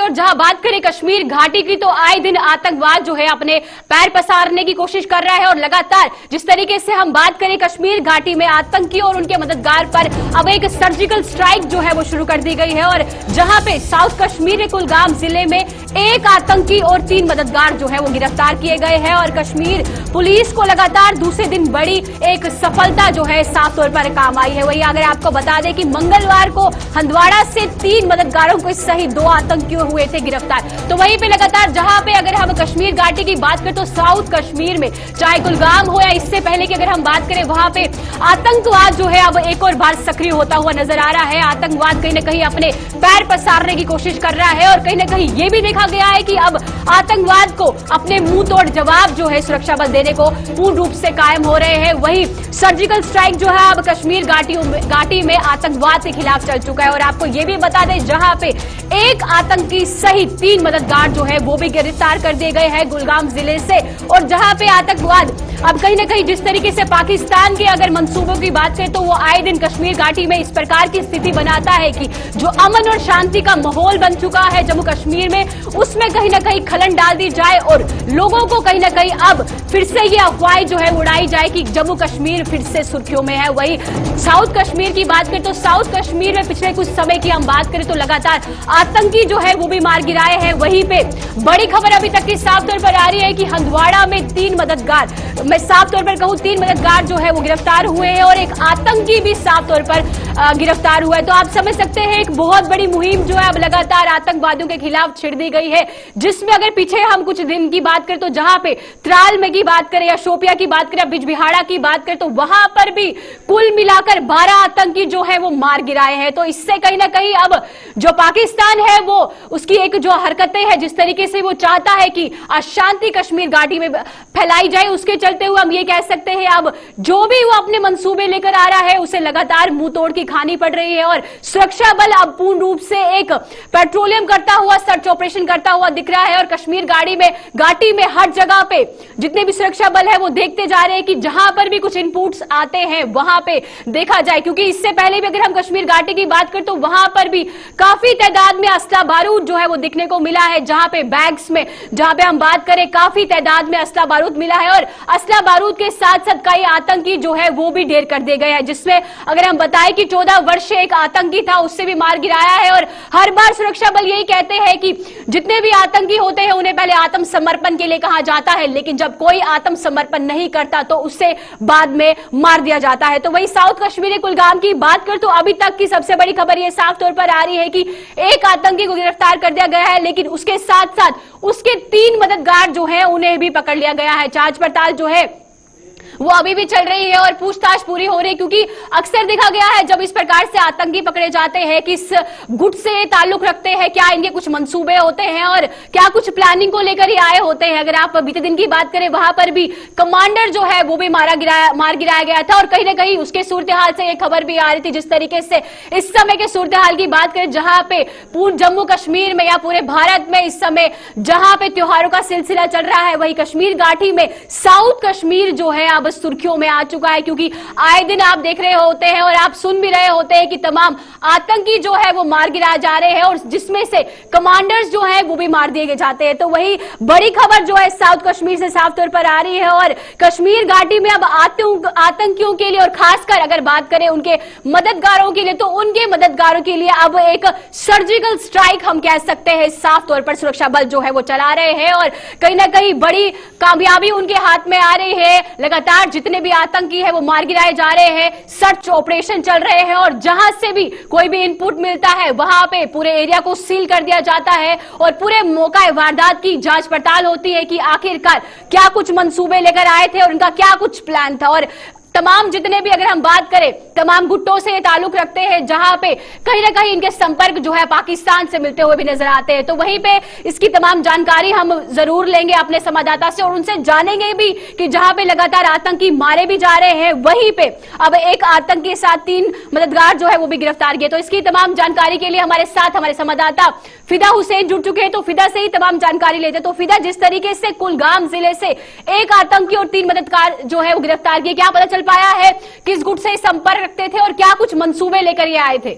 और जहां बात करें कश्मीर घाटी की, तो आए दिन आतंकवाद जो है अपने पैर पसारने की कोशिश कर रहा है और लगातार जिस तरीके से हम बात करें कश्मीर घाटी में आतंकियों और उनके मददगार पर अब एक सर्जिकल स्ट्राइक जो है वो शुरू कर दी गई है। और जहां पे साउथ कश्मीर के कुलगाम जिले में एक आतंकी और 3 मददगार जो है वो गिरफ्तार किए गए हैं और कश्मीर पुलिस को लगातार दूसरे दिन बड़ी एक सफलता जो है साफ तौर पर काम आई है। वही अगर आपको बता दें कि मंगलवार को हंदवाड़ा से 3 मददगारों को सहित 2 आतंकियों हुए थे गिरफ्तार। तो वहीं पे लगातार जहां पे अगर हम कश्मीर घाटी की बात करें तो साउथ कश्मीर में चाहे कुलगाम हो या इससे पहले की अगर हम बात करें वहां पे आतंकवाद जो है अब एक और बार सक्रिय होता हुआ नजर आ रहा है। आतंकवाद कहीं ना कहीं अपने पैर पसारने की कोशिश कर रहा है और कहीं ना कहीं ये भी देखा गया है कि अब आतंकवाद को अपने मुंह तोड़ जवाब जो है सुरक्षा बल देने को पूर्ण रूप से कायम हो रहे हैं। वही सर्जिकल स्ट्राइक जो है अब कश्मीर घाटी में आतंकवाद के खिलाफ चल चुका है और आपको ये भी बता दें जहां पे एक आतंकी सहित 3 मददगार जो है वो भी गिरफ्तार कर दिए गए हैं कुलगाम जिले से। और जहां पे आतंकवाद अब कहीं ना कहीं जिस तरीके से पाकिस्तान के अगर मंसूबों की बात करें तो वो आए दिन कश्मीर घाटी में इस प्रकार की स्थिति बनाता है कि जो अमन और शांति का माहौल बन चुका है जम्मू कश्मीर में, उसमें कहीं ना कहीं खलन डाल दी जाए और लोगों को कहीं ना कहीं अब फिर से ये अफवाह जो है उड़ाई जाए कि जम्मू कश्मीर फिर से सुर्खियों में है। वही साउथ कश्मीर की बात करें तो साउथ कश्मीर में पिछले कुछ समय की हम बात करें तो लगातार आतंकी जो है वो भी मार गिराए हैं। वहीं पे बड़ी खबर अभी तक की साफ तौर पर आ रही है कि हंदवाड़ा में 3 मददगार, मैं साफ तौर पर कहूं 3 मददगार जो है वो गिरफ्तार हुए हैं और एक आतंकी भी साफ तौर पर गिरफ्तार हुआ है। तो आप समझ सकते हैं एक बहुत बड़ी मुहिम जो है अब लगातार आतंकवादियों के खिलाफ छिड़ दी गई है, जिसमें अगर पीछे हम कुछ दिन की बात करें तो जहां पे त्राल में की बात करें या शोपिया की बात करें, बिजबिहाड़ा की बात करें तो वहां पर भी कुल मिलाकर 12 आतंकी जो है वो मार गिराए हैं। तो इससे कहीं ना कहीं अब जो पाकिस्तान है वो उसकी एक जो हरकतें हैं जिस तरीके से वो चाहता है कि अशांति कश्मीर घाटी में फैलाई जाए, उसके चलते हुए हम ये कह सकते हैं अब जो भी वो अपने मंसूबे लेकर आ रहा है उसे लगातार मुंह तोड़ की खानी पड़ रही है। और सुरक्षा बल अब पूर्ण रूप से एक पेट्रोलियम करता हुआ सर्च ऑपरेशन करता हुआ दिख रहा है और कश्मीर घाटी में हर जगह पे जितने भी सुरक्षा बल है वो देखते जा रहे हैं कि जहां पर भी कुछ इनपुट्स आते हैं वहां पे देखा जाए, क्योंकि इससे पहले भी अगर हम कश्मीर घाटी की बात करें तो वहां पर भी काफी तादाद में असला बारूद जो है वो दिखने को मिला है। जहां पे बैग्स में जहां पे हम बात करें काफी तादाद में असला बारूद मिला है और असला बारूद के साथ साथ कई आतंकी जो है वो भी ढेर कर दिए गए हैं, जिसमें अगर हम बताएं कि 14 वर्षीय एक आतंकी था उससे भी मार गिराया है। और हर बार सुरक्षा बल यही कहते हैं कि जितने भी आतंकी होते हैं उन्हें पहले आत्मसमर्पण के लिए कहा जाता है, लेकिन जब कोई आत्मसमर्पण नहीं करता तो उससे बाद में मार दिया जाता है। तो वही साउथ कश्मीर कुलगाम की बात कर तो अभी तक की सबसे बड़ी खबर यह साफ तौर पर आ रही है कि एक आतंकी को गिरफ्तार कर दिया गया है, लेकिन उसके साथ साथ उसके 3 मददगार जो है उन्हें भी पकड़ लिया गया है। जांच पड़ताल जो है वो अभी भी चल रही है और पूछताछ पूरी हो रही है, क्योंकि अक्सर देखा गया है जब इस प्रकार से आतंकी पकड़े जाते हैं किस गुट से ताल्लुक रखते हैं, क्या इनके कुछ मंसूबे होते हैं और क्या कुछ प्लानिंग को लेकर ही आए होते हैं। अगर आप बीते दिन की बात करें वहां पर भी कमांडर जो है वो भी मार गिराया गया था और कहीं ना कहीं उसके सूरत हाल से एक खबर भी आ रही थी। जिस तरीके से इस समय के सूरत हाल की बात करें जहां पे पूरे जम्मू कश्मीर में या पूरे भारत में इस समय जहां पे त्योहारों का सिलसिला चल रहा है, वही कश्मीर घाटी में साउथ कश्मीर जो है अब सुर्खियों में आ चुका है, क्योंकि आए दिन आप देख रहे होते हैं और आप सुन भी रहे होते हैं कि तमाम आतंकी जो है वो मार गिराए जा रहे हैं और जिसमें से कमांडर्स जो है वो भी मार दिए जाते हैं। तो वही बड़ी खबर जो है साउथ कश्मीर से साफ तौर पर आ रही है और कश्मीर घाटी में अब आतंकियों के लिए और खासकर अगर बात करें उनके मददगारों के लिए तो उनके मददगारों के लिए अब एक सर्जिकल स्ट्राइक हम कह सकते हैं साफ तौर पर सुरक्षा बल जो है वो चला रहे हैं और कहीं ना कहीं बड़ी कामयाबी उनके हाथ में आ रही है। लगातार जितने भी आतंकी है वो मार गिराए जा रहे हैं, सर्च ऑपरेशन चल रहे हैं और जहां से भी कोई भी इनपुट मिलता है वहां पे पूरे एरिया को सील कर दिया जाता है और पूरे मौका वारदात की जांच पड़ताल होती है कि आखिरकार क्या कुछ मंसूबे लेकर आए थे और उनका क्या कुछ प्लान था। और तमाम जितने भी अगर हम बात करें तमाम गुट्टों से ये ताल्लुक रखते हैं जहां पे कहीं ना कहीं इनके संपर्क जो है पाकिस्तान से मिलते हुए भी नजर आते हैं। तो वहीं पे इसकी तमाम जानकारी हम जरूर लेंगे अपने संवाददाता से और उनसे जानेंगे भी कि जहां पे लगातार आतंकी मारे भी जा रहे हैं वहीं पे अब एक आतंकी के साथ 3 मददगार जो है वो भी गिरफ्तार किए। तो इसकी तमाम जानकारी के लिए हमारे साथ हमारे संवाददाता फिदा हुसैन जुड़ चुके हैं, तो फिदा से ही तमाम जानकारी लेते। तो फिदा, जिस तरीके से कुलगाम जिले से एक आतंकी और 3 मददगार जो है वो गिरफ्तार किए, क्या पता चल पाया है किस गुट से संपर्क रखते थे और क्या कुछ मंसूबे लेकर ये आए थे?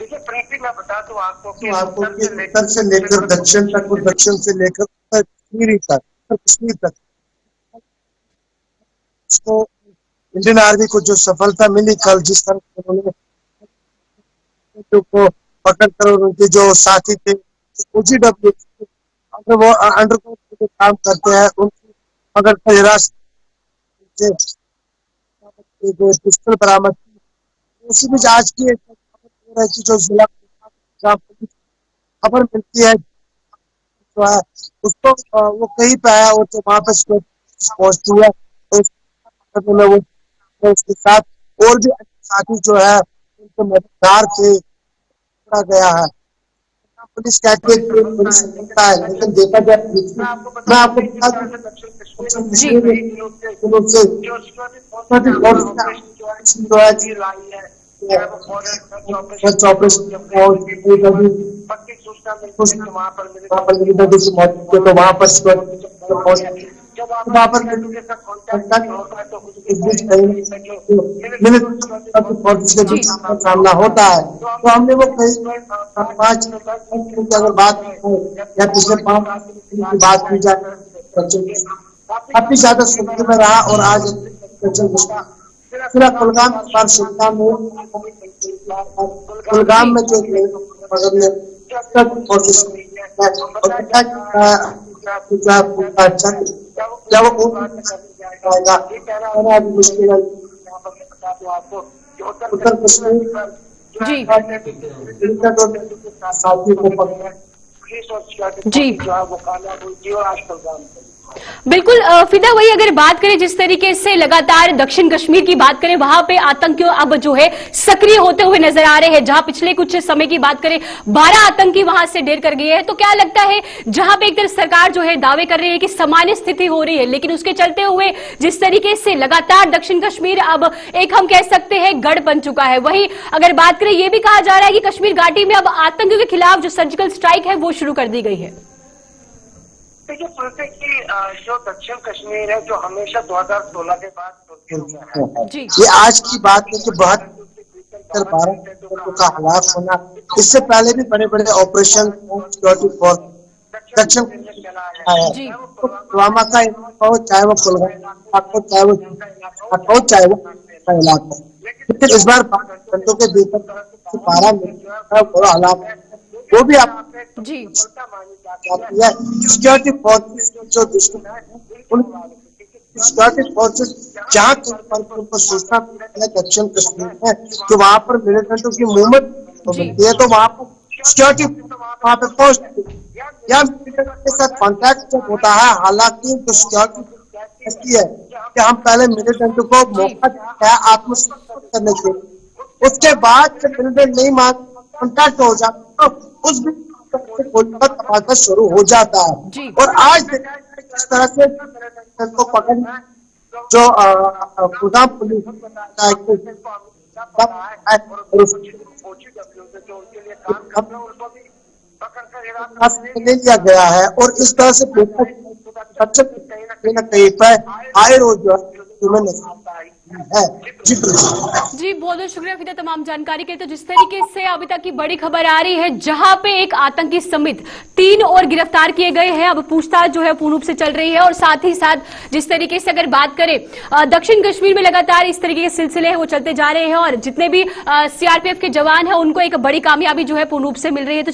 देखिए प्रीति, मैं बता दूं आपको कि उत्तर से लेकर दक्षिण तक और दक्षिण से लेकर कश्मीर तक, कश्मीर तक उसको इंडियन आर्मी को जो सफलता मिली कल, जिस तरह से उन्होंने को पकड़ कर उनके जो साथी थे OGW वो अंडरग्राउंड जो काम करते हैं उनको पकड़ कर हिरासत से जो पिस्टल बरामद की। उसी बीच आज की एक खबर है कि जो जिला खबर मिलती है जो है उसको वो कहीं पे आया और जो वहां पे पहुंचती है तो वो उसके साथ और भी साथी जो है उनके मददगार थे पकड़ा गया है। पुलिस कहती है कि पुलिस सफलता है, लेकिन देखा जाए मैं आपको बता दूं दक्षिण कश्मीर में दिनों से जो है सर्च ऑपरेशन पक्की सूचना वहाँ पर मिली था कि मौजूद थे, तो वहाँ पर वहाँ पर इस बीच के बीच सामना होता है। तो हमने वो कई 5 की अगर बात या पिछले 5 की बात की जाए काफी ज्यादा सुर्खी में रहा। और आज पूरा कुलगाम इस बार कुलगाम में जो कोशिश जब वो मुश्किल है उत्तर कश्मीर साथियों को पकड़ा जी जो है वो कामयाब हुई और आज कुलगाम बिल्कुल फिदा, वही अगर बात करें जिस तरीके से लगातार दक्षिण कश्मीर की बात करें, वहां पे आतंकी अब जो है सक्रिय होते हुए नजर आ रहे हैं। जहां पिछले कुछ समय की बात करें 12 आतंकी वहां से ढेर कर गए हैं, तो क्या लगता है जहां पे एक तरफ सरकार जो है दावे कर रही है कि सामान्य स्थिति हो रही है, लेकिन उसके चलते हुए जिस तरीके से लगातार दक्षिण कश्मीर अब एक हम कह सकते हैं गढ़ बन चुका है। वहीं अगर बात करें, यह भी कहा जा रहा है कि कश्मीर घाटी में अब आतंकियों के खिलाफ जो सर्जिकल स्ट्राइक है वो शुरू कर दी गई है। देखिए सुनते कि जो दक्षिण कश्मीर है जो हमेशा 2016 के बाद जी ये आज की बात है कि 12 का हलाक होना, इससे पहले भी बड़े बड़े ऑपरेशन सिक्योरिटी फोर्स दक्षिण जी पुलवामा का हो, चाहे वो कुलगाम हो, चाहे वो चाहे वो इलाका, लेकिन इस बार घंटों के भीतर 12 बड़ा हलाक वो भी आप जी जाती है। सिक्योरिटी फोर्सेस जो दुश्मन है सिक्योरिटी फोर्सेस जहाँ उनको सूचना है दक्षिण कश्मीर में कि वहाँ पर मिलिटेंटों की मूवमेंट मिलती है, तो वहाँ पर सिक्योरिटी वहाँ पे पहुंचती है या मिलिटेंट के साथ कॉन्टैक्ट जब होता है। हालांकि जो सिक्योरिटी ऐसी है कि हम पहले मिलिटेंटों को मौका देते हैं आत्मसमर्पण करने के लिए, उसके बाद जब मिलिटेंट नहीं मान कॉन्टैक्ट हो जाता तो उस तबादला शुरू हो जाता है। और आज जिस तरह से को पकड़ जो कुलगाम पुलिस ले लिया गया है और इस तरह से कहीं ना कहीं पर आए रोज है। जी जी बहुत बहुत शुक्रिया फिदा तमाम जानकारी के। तो जिस तरीके से अभी तक की बड़ी खबर आ रही है, जहां पे एक आतंकी समेत 3 और गिरफ्तार किए गए हैं, अब पूछताछ जो है पूर्ण रूप से चल रही है। और साथ ही साथ जिस तरीके से अगर बात करें दक्षिण कश्मीर में लगातार इस तरीके के सिलसिले हैं वो चलते जा रहे हैं और जितने भी CRPF के जवान हैं उनको एक बड़ी कामयाबी जो है पूर्ण रूप से मिल रही है। तो